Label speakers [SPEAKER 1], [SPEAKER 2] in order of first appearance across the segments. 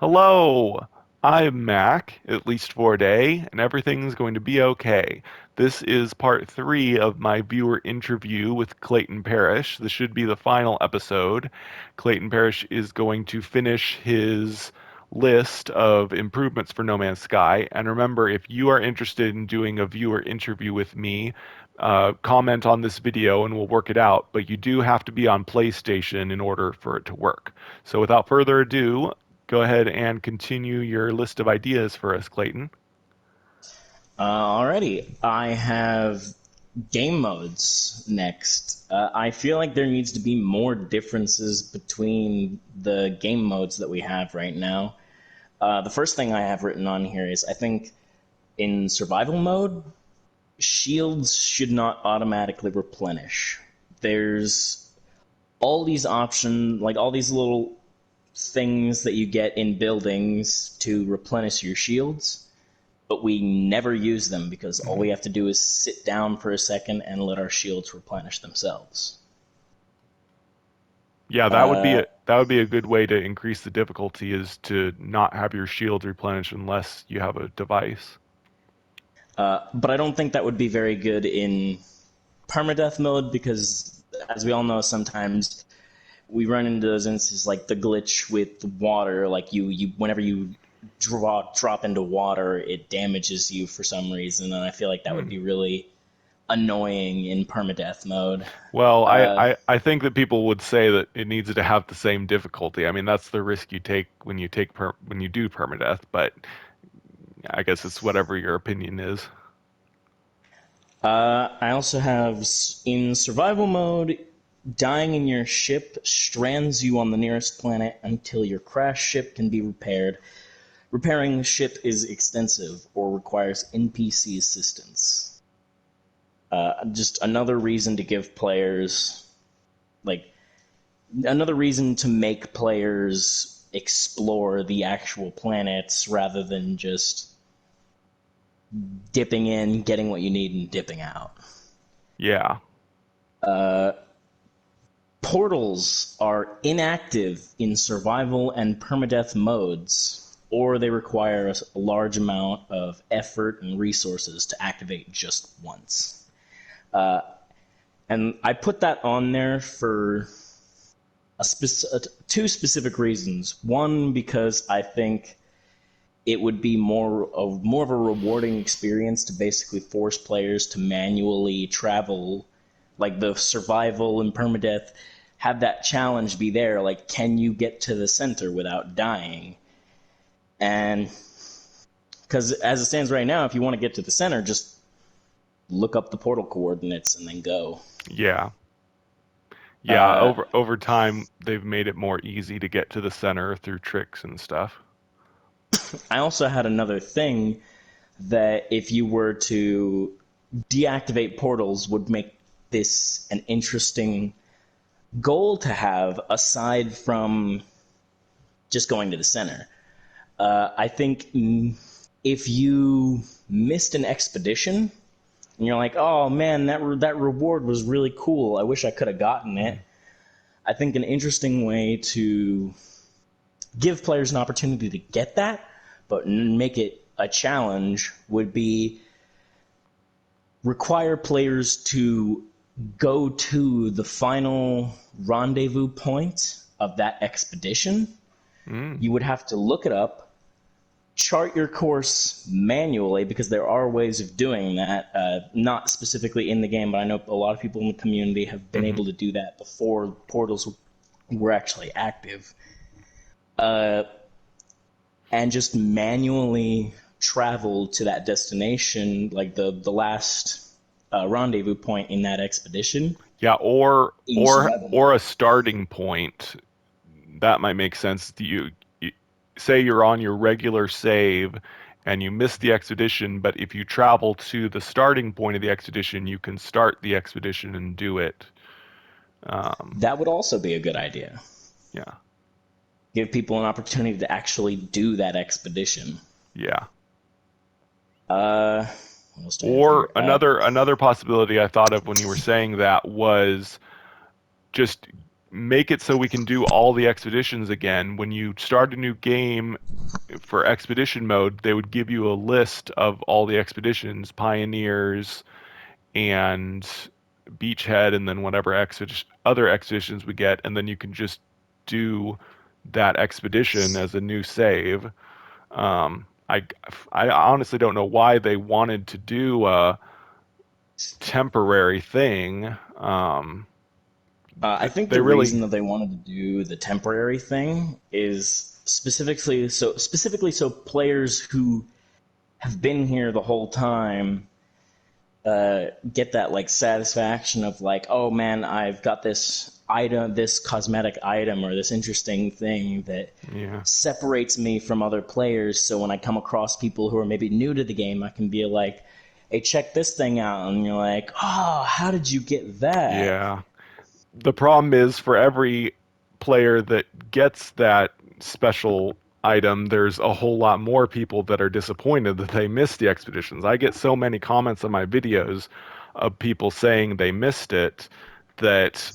[SPEAKER 1] Hello, I'm Mac, at least for a day, and everything's going to be okay. This is part three of my viewer interview with Clayton Parrish. This should be the final episode. Clayton Parrish is going to finish his list of improvements for No Man's Sky. And remember, if you are interested in doing a viewer interview with me, comment on this video and we'll work it out. But you do have to be on PlayStation in order for it to work. So without further ado, go ahead and continue your list of ideas for us, Clayton.
[SPEAKER 2] Alrighty, I have game modes next. I feel like there needs to be more differences between the game modes that we have right now. The first thing I have written on here is I think in survival mode, shields should not automatically replenish. There's all these options, like all these little things that you get in buildings to replenish your shields, but we never use them because all
[SPEAKER 1] Mhm.
[SPEAKER 2] we have to do is sit down for a second and let our shields replenish themselves.
[SPEAKER 1] Yeah,
[SPEAKER 2] Uh,
[SPEAKER 1] that would be a good way to increase the difficulty is to not have your shield replenished unless you have a device.
[SPEAKER 2] but I don't think that would be very good in permadeath mode because, as we all know, sometimes we run into those instances like the glitch with water. Like you whenever you drop into water, it damages you for some reason, and I feel like that would
[SPEAKER 1] Hmm.
[SPEAKER 2] be really annoying in permadeath mode.
[SPEAKER 1] Well,
[SPEAKER 2] Uh,
[SPEAKER 1] I think that people would say that it needs to have the same difficulty. I mean, that's the risk you take when when you do permadeath, but I guess it's whatever your opinion is.
[SPEAKER 2] I also have in survival mode, dying in your ship strands you on the nearest planet until your crash ship can be repaired. Repairing the ship is extensive or requires NPC assistance. Just another reason to give players, like, another reason to make players explore the actual planets rather than just dipping in, getting what you need, and dipping out.
[SPEAKER 1] Yeah.
[SPEAKER 2] Portals are inactive in survival and permadeath modes, or they require a large amount of effort and resources to activate just once. And I put that on there for two specific reasons. One, because I think it would be more of a rewarding experience to basically force players to manually travel, like the survival and permadeath, have that challenge be there. Like, can you get to the center without dying? And because as it stands right now, if you want to get to the center, just look up the portal coordinates and then go.
[SPEAKER 1] Yeah. Yeah,
[SPEAKER 2] Uh,
[SPEAKER 1] over time they've made it more easy to get to the center through tricks and stuff.
[SPEAKER 2] I also had another thing that if you were to deactivate portals would make this an interesting goal to have aside from just going to the center. I think if you missed an expedition and you're like, oh man, that reward was really cool. I wish I could have gotten it.
[SPEAKER 1] Mhm.
[SPEAKER 2] I think an interesting way to give players an opportunity to get that, but make it a challenge would be require players to go to the final rendezvous point of that expedition.
[SPEAKER 1] Mm.
[SPEAKER 2] You would have to look it up, chart your course manually because there are ways of doing that. Not specifically in the game, but I know a lot of people in the community have been
[SPEAKER 1] Mhm.
[SPEAKER 2] able to do that before portals were actually active. Uh, and just manually travel to that destination, like the last rendezvous point in that expedition
[SPEAKER 1] Yeah,
[SPEAKER 2] in survival
[SPEAKER 1] or
[SPEAKER 2] mode.
[SPEAKER 1] a starting point that might make sense. You say you're on your regular save and you miss the expedition, but if you travel to the starting point of the expedition, you can start the expedition and do it. Um,
[SPEAKER 2] That would also be a good idea.
[SPEAKER 1] yeah,
[SPEAKER 2] Give people an opportunity to actually do that expedition.
[SPEAKER 1] yeah.
[SPEAKER 2] Uh, what else do I have
[SPEAKER 1] Or
[SPEAKER 2] here?
[SPEAKER 1] another possibility I thought of when you were saying that was just make it so we can do all the expeditions again. When you start a new game for expedition mode, they would give you a list of all the expeditions, pioneers and beachhead, and then whatever other expeditions we get, and then you can just do that expedition as a new save. I honestly don't know why they wanted to do a temporary thing.
[SPEAKER 2] I think
[SPEAKER 1] They
[SPEAKER 2] the
[SPEAKER 1] really,
[SPEAKER 2] reason that they wanted to do the temporary thing is specifically so players who have been here the whole time get that like satisfaction of like, oh man, I've got this item, this cosmetic item, or this interesting thing that
[SPEAKER 1] yeah,
[SPEAKER 2] separates me from other players. So when I come across people who are maybe new to the game, I can be like, hey, check this thing out, and you're like, oh, how did you get that?
[SPEAKER 1] yeah. The problem is for every player that gets that special item, there's a whole lot more people that are disappointed that they missed the expeditions. I get so many comments on my videos of people saying they missed it that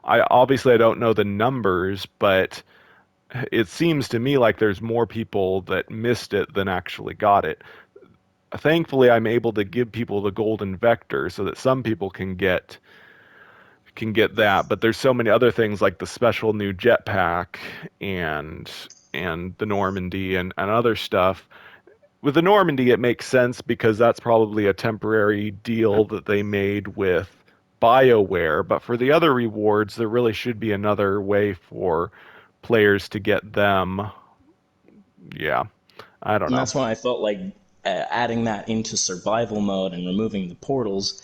[SPEAKER 1] I don't know the numbers, but it seems to me like there's more people that missed it than actually got it. Thankfully, I'm able to give people the golden vector so that some people can get that, but there's so many other things like the special new jetpack and the Normandy and other stuff. With the Normandy, it makes sense because that's probably a temporary deal that they made with BioWare. But for the other rewards, there really should be another way for players to get them. Yeah, I don't
[SPEAKER 2] And
[SPEAKER 1] know.
[SPEAKER 2] that's why I felt like adding that into survival mode and removing the portals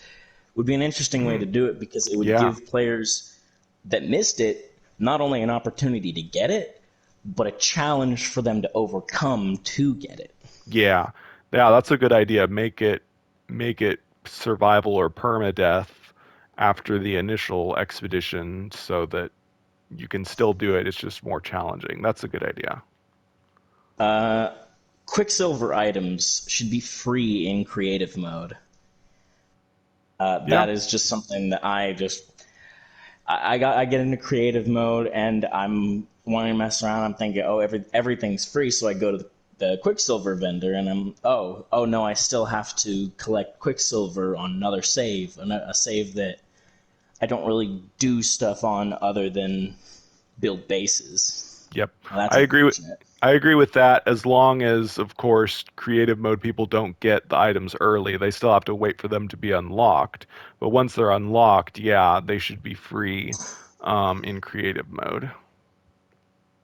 [SPEAKER 2] would be an interesting way to do it because it would
[SPEAKER 1] Yeah,
[SPEAKER 2] give players that missed it not only an opportunity to get it, but a challenge for them to overcome to get it.
[SPEAKER 1] yeah, yeah. That's a good idea. Make it survival or permadeath after the initial expedition, so that you can still do it. It's just more challenging. That's a good idea.
[SPEAKER 2] Uh, Quicksilver items should be free in creative mode.
[SPEAKER 1] Yeah.
[SPEAKER 2] That is just something that I get into creative mode and I'm wanting to mess around. I'm thinking, oh, everything's free, so I go to the Quicksilver vendor and oh no, I still have to collect Quicksilver on another save, a save that I don't really do stuff on other than build bases.
[SPEAKER 1] Yep.
[SPEAKER 2] Well, that's
[SPEAKER 1] I agree with
[SPEAKER 2] unfortunate.
[SPEAKER 1] I agree with that as long as, of course, creative mode people don't get the items early. They still have to wait for them to be unlocked. But once they're unlocked, yeah, they should be free in creative mode.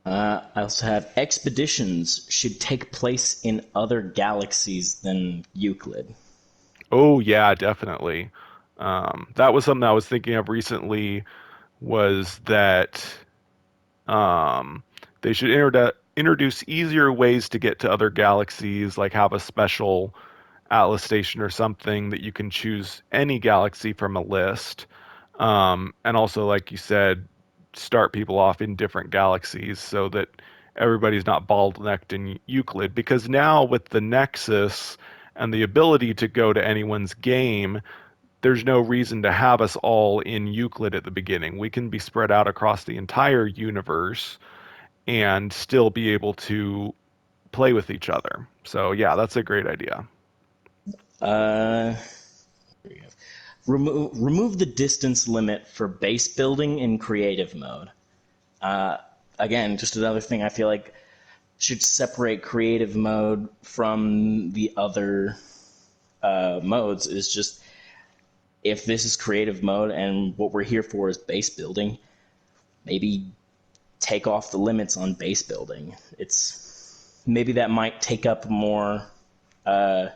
[SPEAKER 2] I also have expeditions should take place in other galaxies than Euclid.
[SPEAKER 1] Oh yeah, definitely. That was something I was thinking of recently was that Um, they should introduce easier ways to get to other galaxies, like have a special Atlas station or something that you can choose any galaxy from a list. And also, like you said, start people off in different galaxies so that everybody's not bottlenecked in Euclid. Because now with the Nexus and the ability to go to anyone's game, there's no reason to have us all in Euclid at the beginning. We can be spread out across the entire universe and still be able to play with each other. So yeah, that's a great idea.
[SPEAKER 2] Uh, remove the distance limit for base building in creative mode. Uh, Again, just another thing I feel like should separate creative mode from the other modes is just if this is creative mode and what we're here for is base building, maybe take off the limits on base building. It's maybe that might take up more. Uh,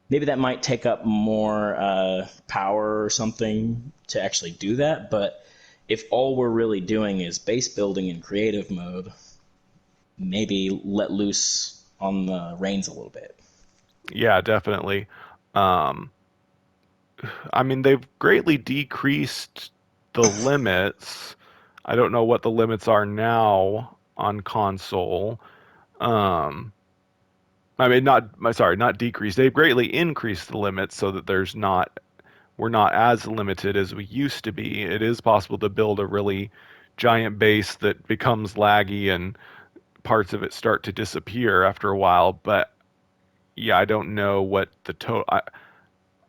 [SPEAKER 2] Maybe that might take up more power or something to actually do that. But if all we're really doing is base building in creative mode, maybe let loose on the reins a little bit.
[SPEAKER 1] Yeah, definitely. Um, I mean, they've greatly decreased the limits. I don't know what the limits are now on console. Um, I mean, not decreased. They've greatly increased the limits so that there's not we're not as limited as we used to be. It is possible to build a really giant base that becomes laggy and parts of it start to disappear after a while. But yeah, I don't know what the total.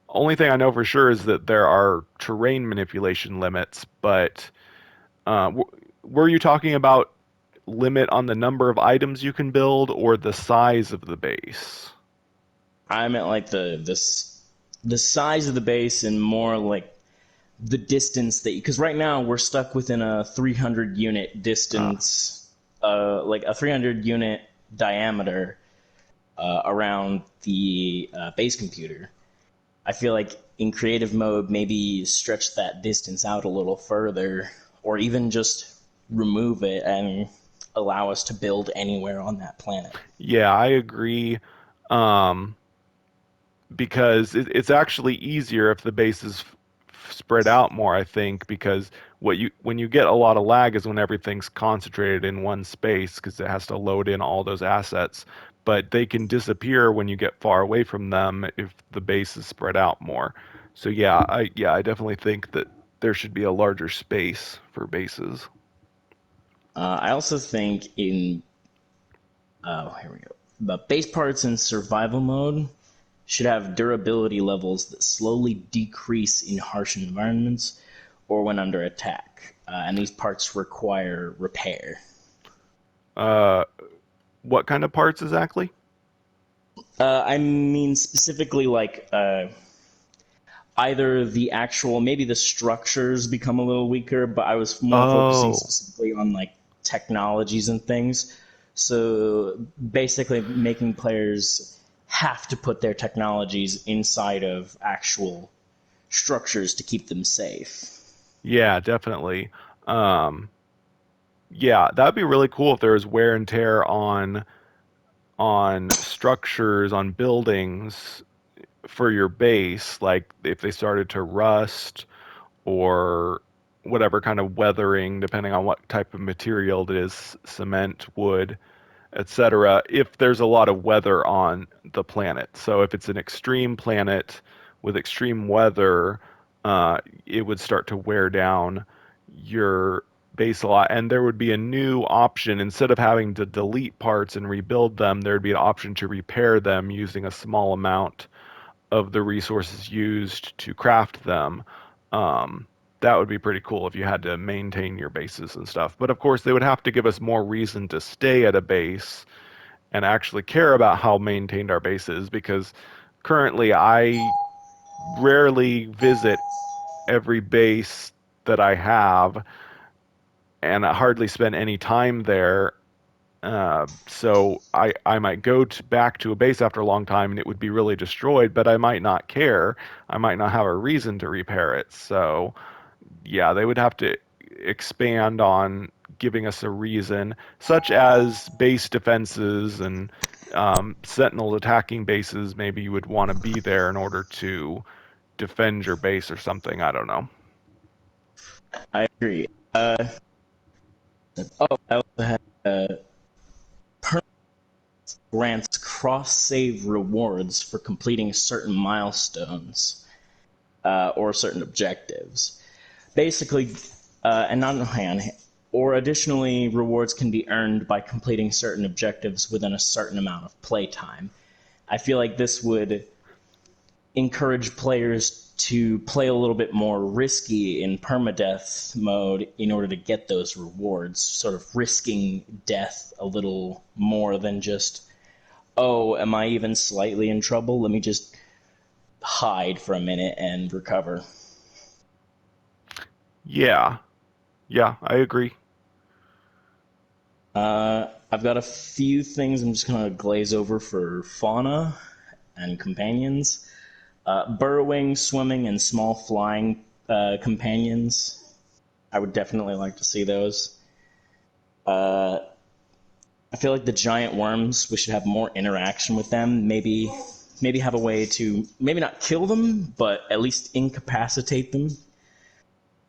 [SPEAKER 1] Only thing I know for sure is that there are terrain manipulation limits. But were you talking about limit on the number of items you can build or the size of the base?
[SPEAKER 2] I meant like the size of the base and more like the distance that because right now we're stuck within a 300 unit
[SPEAKER 1] Uh,
[SPEAKER 2] distance, like a 300 unit diameter around the base computer. I feel like in creative mode, maybe stretch that distance out a little further, or even just remove it and allow us to build anywhere on that planet.
[SPEAKER 1] yeah, I agree. Um, because it's actually easier if the base is spread out more, I think, because when you get a lot of lag is when everything's concentrated in one space because it has to load in all those assets. But they can disappear when you get far away from them if the base is spread out more. So I definitely think that there should be a larger space for bases.
[SPEAKER 2] I also think in here we go. But base parts in survival mode should have durability levels that slowly decrease in harsh environments or when under attack, and these parts require repair.
[SPEAKER 1] Uh, what kind of parts exactly?
[SPEAKER 2] I mean specifically like either the actual maybe the structures become a little weaker, but I was more focusing
[SPEAKER 1] Oh,
[SPEAKER 2] specifically on like technologies and things. So basically making players have to put their technologies inside of actual structures to keep them safe.
[SPEAKER 1] yeah, definitely. Um, Yeah, that'd be really cool if there was wear and tear on structures, on buildings for your base, like if they started to rust or whatever kind of weathering, depending on what type of material it is, cement, wood, etc., if there's a lot of weather on the planet. So if it's an extreme planet with extreme weather, it would start to wear down your base a lot. And there would be a new option. Instead of having to delete parts and rebuild them, there would be an option to repair them using a small amount of the resources used to craft them. Um, that would be pretty cool if you had to maintain your bases and stuff. But of course, they would have to give us more reason to stay at a base and actually care about how maintained our base is because currently I rarely visit every base that I have and I hardly spend any time there. So I might go back to a base after a long time and it would be really destroyed, but I might not care. I might not have a reason to repair it. So yeah, they would have to expand on giving us a reason, such as base defenses and sentinels attacking bases. Maybe you would want to be there in order to defend your base or something. I don't know.
[SPEAKER 2] I agree. I also had grants cross save rewards for completing certain milestones or certain objectives. Basically, and not hang on, or additionally, rewards can be earned by completing certain objectives within a certain amount of playtime. I feel like this would encourage players to play a little bit more risky in permadeath mode in order to get those rewards, sort of risking death a little more than just, oh, am I even slightly in trouble? Let me just hide for a minute and recover.
[SPEAKER 1] Yeah, yeah, I agree.
[SPEAKER 2] I've got a few things I'm just going to glaze over for fauna and companions. Burrowing, swimming, and small flying companions. I would definitely like to see those. I feel like the giant worms, we should have more interaction with them. Maybe have a way to maybe not kill them, but at least incapacitate them.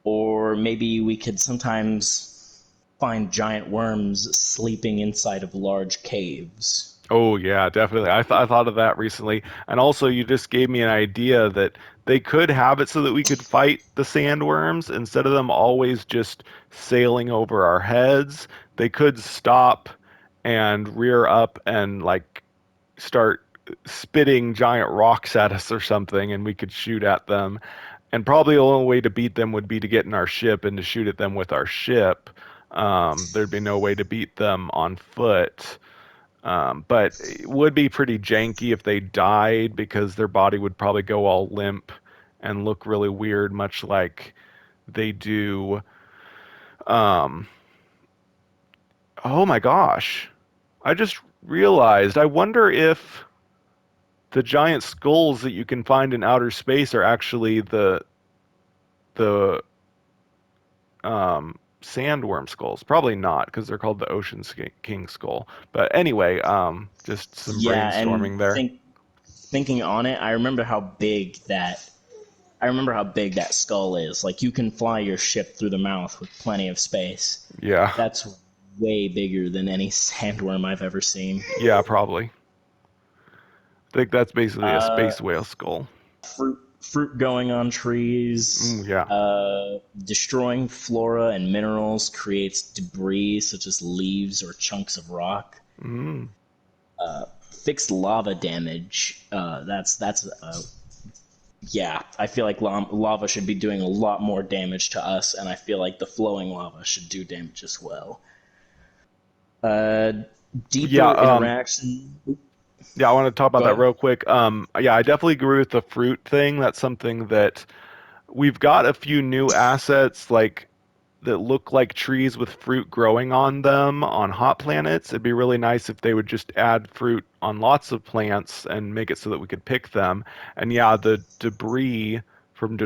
[SPEAKER 2] Or maybe we could sometimes find giant worms sleeping inside of large caves.
[SPEAKER 1] Oh yeah, definitely. I thought of that recently. And also you just gave me an idea that they could have it so that we could fight the sandworms instead of them always just sailing over our heads. They could stop and rear up and like start spitting giant rocks at us or something and we could shoot at them. And probably the only way to beat them would be to get in our ship and to shoot at them with our ship. There'd be no way to beat them on foot. But it would be pretty janky if they died because their body would probably go all limp and look really weird, much like they do. Um, oh my gosh. I just realized, I wonder if the giant skulls that you can find in outer space are actually the sandworm skulls. Probably not, because they're called the Ocean King skull. But anyway, just some
[SPEAKER 2] Yeah, and
[SPEAKER 1] brainstorming there.
[SPEAKER 2] thinking on it, I remember how big that skull is. Like you can fly your ship through the mouth with plenty of space.
[SPEAKER 1] Yeah,
[SPEAKER 2] That's way bigger than any sandworm I've ever seen.
[SPEAKER 1] yeah, probably. I think that's basically a
[SPEAKER 2] Uh,
[SPEAKER 1] space whale skull.
[SPEAKER 2] fruit going on trees,
[SPEAKER 1] Yeah.
[SPEAKER 2] destroying flora and minerals creates debris such as leaves or chunks of rock.
[SPEAKER 1] Mm.
[SPEAKER 2] Fixed lava damage. Yeah. I feel like lava should be doing a lot more damage to us, and I feel like the flowing lava should do damage as well. Uh,
[SPEAKER 1] Yeah,
[SPEAKER 2] deeper interaction.
[SPEAKER 1] yeah, I want to talk about
[SPEAKER 2] Go
[SPEAKER 1] that
[SPEAKER 2] ahead.
[SPEAKER 1] real quick. Yeah, I definitely agree with the fruit thing. That's something that we've got a few new assets like that look like trees with fruit growing on them on hot planets. It'd be really nice if they would just add fruit on lots of plants and make it so that we could pick them. And yeah, the debris from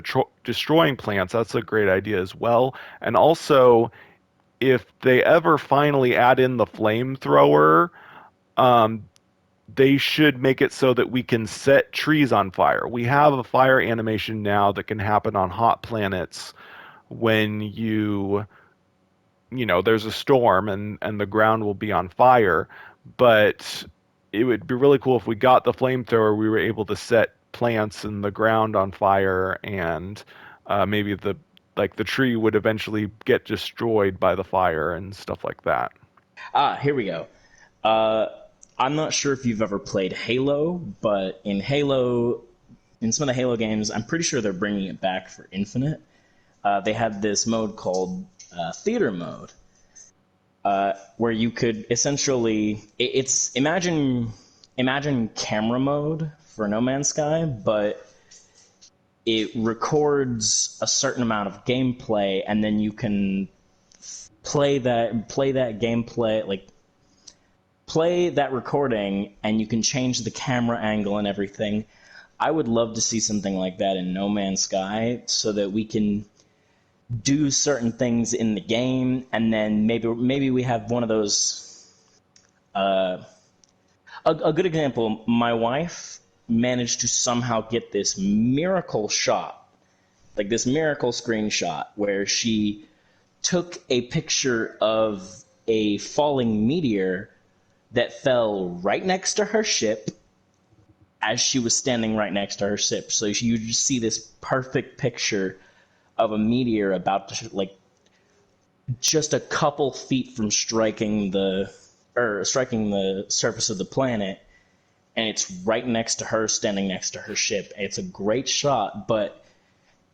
[SPEAKER 1] destroying plants, that's a great idea as well. And also, if they ever finally add in the flamethrower, um, they should make it so that we can set trees on fire. We have a fire animation now that can happen on hot planets when there's a storm and the ground will be on fire, but it would be really cool if we got the flamethrower, we were able to set plants in the ground on fire, and maybe the tree would eventually get destroyed by the fire and stuff like that.
[SPEAKER 2] Here we go. Uh, I'm not sure if you've ever played Halo, but in some of the Halo games, I'm pretty sure they're bringing it back for Infinite. They had this mode called Theater Mode, where you could essentially it's imagine camera mode for No Man's Sky, but it records a certain amount of gameplay, and then you can play that gameplay, like play that recording, and you can change the camera angle and everything. I would love to see something like that in No Man's Sky, so that we can do certain things in the game, and then maybe we have one of those. A good example: my wife managed to somehow get this miracle shot, like this miracle screenshot, where she took a picture of a falling meteor that fell right next to her ship as she was standing right next to her ship. So you just see this perfect picture of a meteor about to, like, just a couple feet from striking the surface of the planet, and it's right next to her, standing next to her ship. It's a great shot, but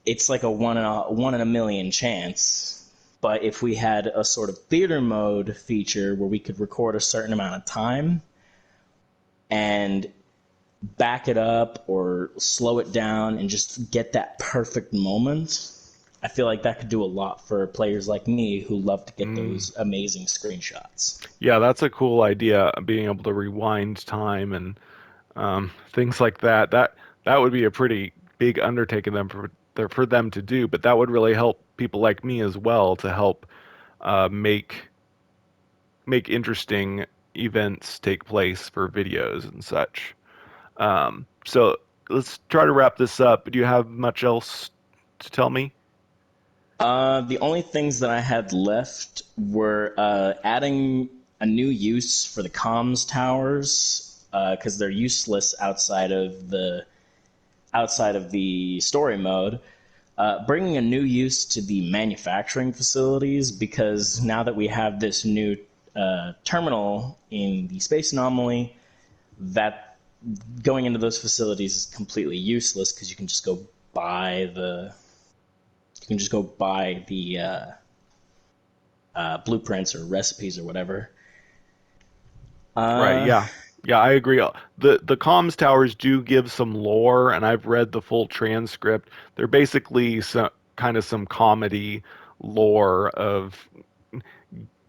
[SPEAKER 2] it's like a one in a million chance. But if we had a sort of theater mode feature where we could record a certain amount of time and back it up or slow it down and just get that perfect moment, I feel like that could do a lot for players like me who love to get
[SPEAKER 1] Mm.
[SPEAKER 2] those amazing screenshots.
[SPEAKER 1] Yeah, that's a cool idea, being able to rewind time and things like that. That would be a pretty big undertaking for them to do, but that would really help people like me as well to help make interesting events take place for videos and such. So let's try to wrap this up. Do you have much else to tell me?
[SPEAKER 2] The only things that I had left were adding a new use for the comms towers because they're useless outside of the story mode. Bringing a new use to the manufacturing facilities because now that we have this new terminal in the space anomaly, that going into those facilities is completely useless because you can just go buy the blueprints or recipes or whatever.
[SPEAKER 1] Right,
[SPEAKER 2] Uh,
[SPEAKER 1] yeah. Yeah, I agree. The comms towers do give some lore, and I've read the full transcript. They're basically kind of some comedy lore of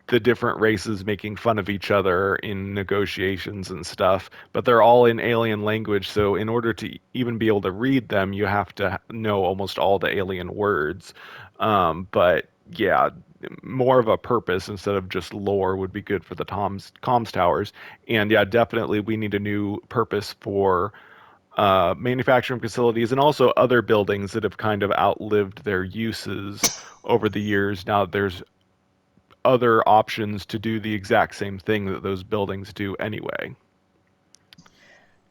[SPEAKER 1] the different races making fun of each other in negotiations and stuff, but they're all in alien language, so in order to even be able to read them, you have to know almost all the alien words. But yeah, more of a purpose instead of just lore would be good for the comms towers. And yeah, definitely we need a new purpose for manufacturing facilities and also other buildings that have kind of outlived their uses over the years. Now there's other options to do the exact same thing that those buildings do anyway.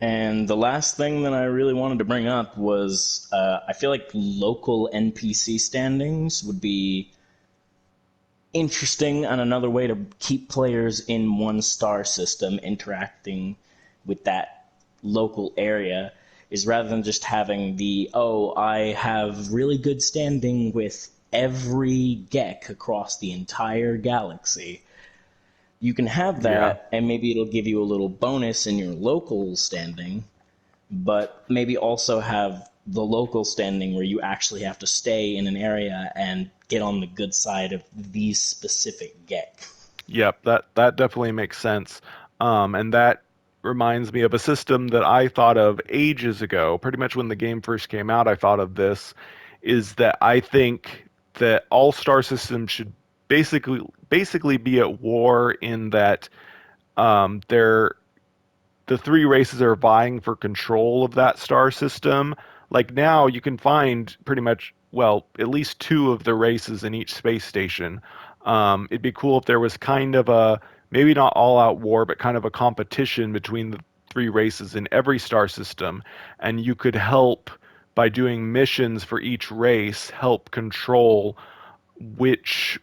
[SPEAKER 2] and the last thing that I really wanted to bring up was I feel like local NPC standings would be interesting and another way to keep players in one star system interacting with that local area is rather than just having the I have really good standing with every Gek across the entire galaxy. You can have
[SPEAKER 1] Yeah.
[SPEAKER 2] that and maybe it'll give you a little bonus in your local standing, but maybe also have the local standing where you actually have to stay in an area and get on the good side of these specific Gek.
[SPEAKER 1] Yep, that definitely makes sense. And that reminds me of a system that I thought of ages ago. Pretty much when the game first came out, I thought of this, is that I think that all star systems should basically be at war in that they're the three races are vying for control of that star system. Like now, you can find pretty much, well, at least two of the races in each space station. It'd be cool if there was kind of a, maybe not all out war, but kind of a competition between the three races in every star system. And you could help by doing missions for each race, help control which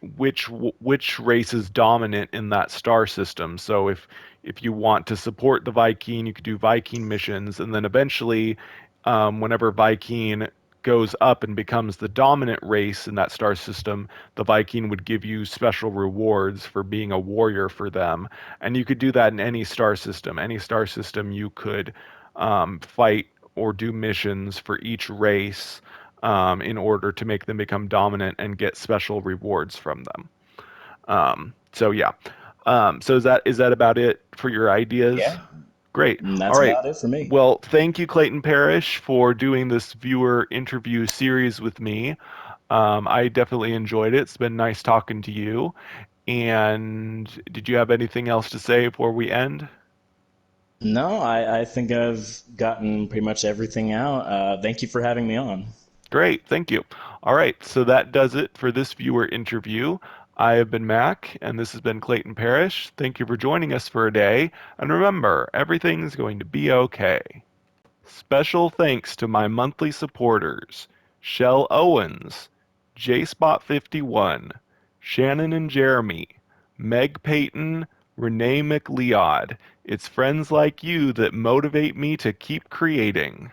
[SPEAKER 1] race is dominant in that star system. So if you want to support the Viking, you could do Viking missions, and then eventually, whenever Viking goes up and becomes the dominant race in that star system, the Viking would give you special rewards for being a warrior for them. And you could do that in any star system. Any star system you could fight or do missions for each race in order to make them become dominant and get special rewards from them. So yeah. So is that about it for your ideas?
[SPEAKER 2] Yeah,
[SPEAKER 1] Great.
[SPEAKER 2] and
[SPEAKER 1] All
[SPEAKER 2] that's
[SPEAKER 1] right.
[SPEAKER 2] about it for me.
[SPEAKER 1] Well, thank you, Clayton Parrish, for doing this viewer interview series with me. I definitely enjoyed it. It's been nice talking to you. And did you have anything else to say before we end?
[SPEAKER 2] No, I think I've gotten pretty much everything out. Thank you for having me on.
[SPEAKER 1] Great, thank you. All right, so that does it for this viewer interview. I have been Mac, and this has been Clayton Parrish. Thank you for joining us for a day, and remember, everything's going to be okay. Special thanks to my monthly supporters, Shell Owens, JSpot51, Shannon and Jeremy, Meg Payton, Renee McLeod. It's friends like you that motivate me to keep creating.